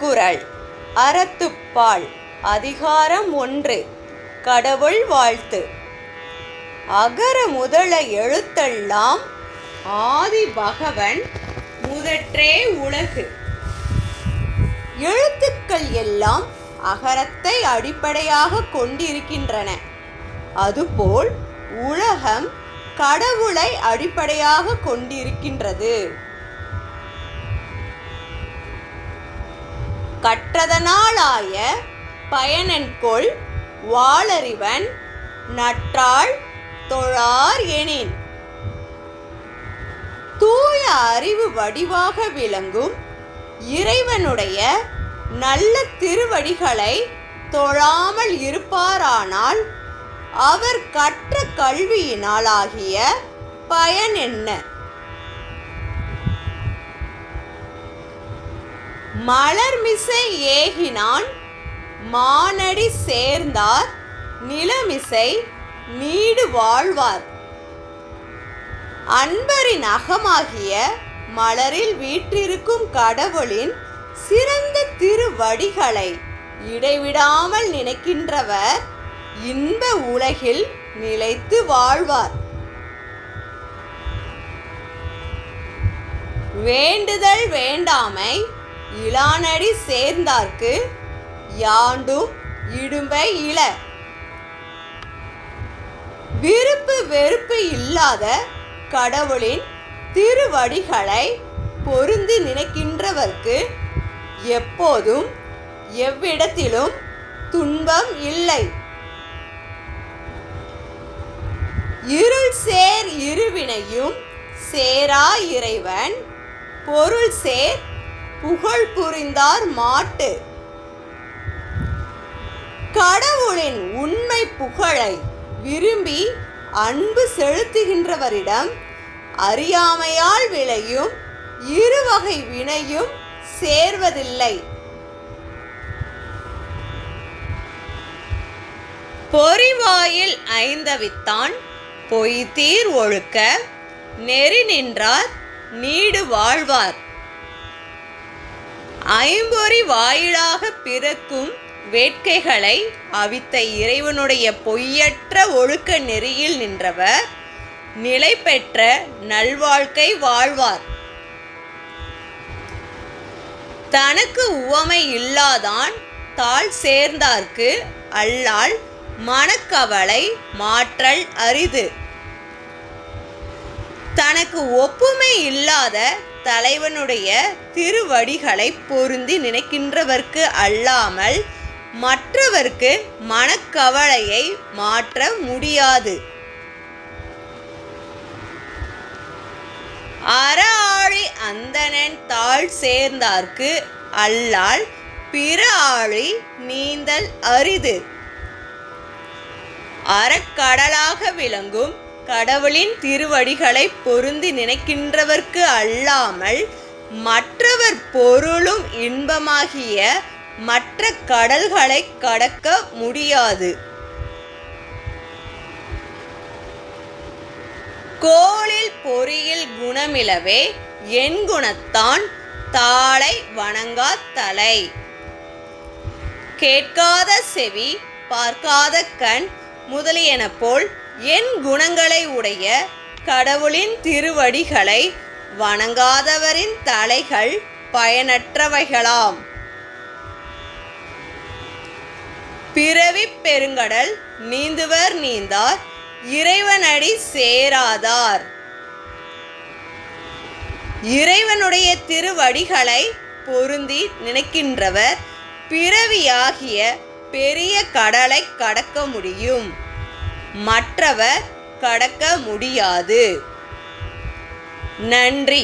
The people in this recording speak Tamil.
திருக்குறள் அறத்துப்பால் அதிகாரம் 1 கடவுள் வாழ்த்து. அகர முதல எழுத்தெல்லாம் ஆதி பகவன் முதற்றே உலகு. எழுத்துக்கள் எல்லாம் அகரத்தை அடிப்படையாக கொண்டிருக்கின்றன. அதுபோல் உலகம் கடவுளை அடிப்படையாக கொண்டிருக்கின்றது. கற்றதனாலாய பயனென்கொல் வாளறிவன் நற்றாள் தொழார் எனின். தூய அறிவு வடிவாக விளங்கும் இறைவனுடைய நல்ல திருவடிகளை தொழாமல் இருப்பாரானால் அவர் கற்ற கல்வியினால் ஆகிய பயன் என்ன? மலர்மிசை ஏகினான் மானடி சேர்ந்தார் நிலமிசை நீடு வாழ்வார். அன்பரின் அகமாகிய மலரில் வீற்றிருக்கும் கடவுளின் சிறந்த திருவடிகளை இடைவிடாமல் நினைக்கின்றவர் இன்ப உலகில் நிலைத்து வாழ்வார். வேண்டுதல் வேண்டாமை இலானடி சேர்ந்தார்க்கு யாண்டும் இடும்பை இல. விருப்பு வெறுப்பு இல்லாத கடவுளின் திருவடிகளை பொருந்தி நினைக்கின்றவர்க்கு எப்போதும் எவ்விடத்திலும் துன்பம் இல்லை. இருள் சேர் இருவினையும் சேரா இறைவன் பொருள் சேர் புகழ் புரிந்தார் மாட்டு. கடவுளின் உண்மை புகழை விரும்பி அன்பு செலுத்துகின்றவரிடம் அறியாமையால் விளையும் இருவகை வினையும் சேர்வதில்லை. பொறிவாயில் ஐந்தவித்தான் பொய்தீர் ஒழுக்க நெறி நின்றார் நீடு வாழ்வார். ஐம்பொறி வாயிலாக பிறக்கும் வேட்கைகளை அவித்த இறைவனுடைய பொய்யற்ற ஒழுக்க நெறியில் நின்றவர் நிலை பெற்ற நல்வாழ்க்கை வாழ்வார். தனக்கு உவமை இல்லாதான் தாழ் சேர்ந்தார்க்கு அல்லால் மனக்கவலை மாற்றல் அரிது. தனக்கு ஒப்புமை இல்லாத தலைவனுடைய திருவடிகளை பொருந்தி நினைக்கின்றவர்க்கு அல்லாமல் மற்றவர்க்கு மனக்கவலையை மாற்ற முடியாது. அற ஆழி அந்தணன் தாழ் சேர்ந்தார்க்கு அல்லால் பிற ஆழி நீந்தல் அரிது. அறக்கடலாக விளங்கும் கடவுளின் திருவடிகளை பொருந்தி நினைக்கின்றவர்க்கு அல்லாமல் மற்றவர் பொருளும் இன்பமாகிய மற்ற கடல்களை கடக்க முடியாது. கோளில் பொறியில் குணமிலவே என் குணத்தான் தாளை வணங்கா தலை. கேட்காத செவி பார்க்காத கண் முதலியன போல் என் குணங்களை உடைய கடவுளின் திருவடிகளை வணங்காதவரின் தலைகள் பயனற்றவைகளாம். பிறவி பெருங்கடல் நீந்துவர் நீந்தார் இறைவனடி சேராதார். இறைவனுடைய திருவடிகளை பொருந்தி நினைக்கின்றவர் பிறவியாகிய பெரிய கடலை கடக்க முடியும், மற்றவர் கடக்க முடியாது. நன்றி.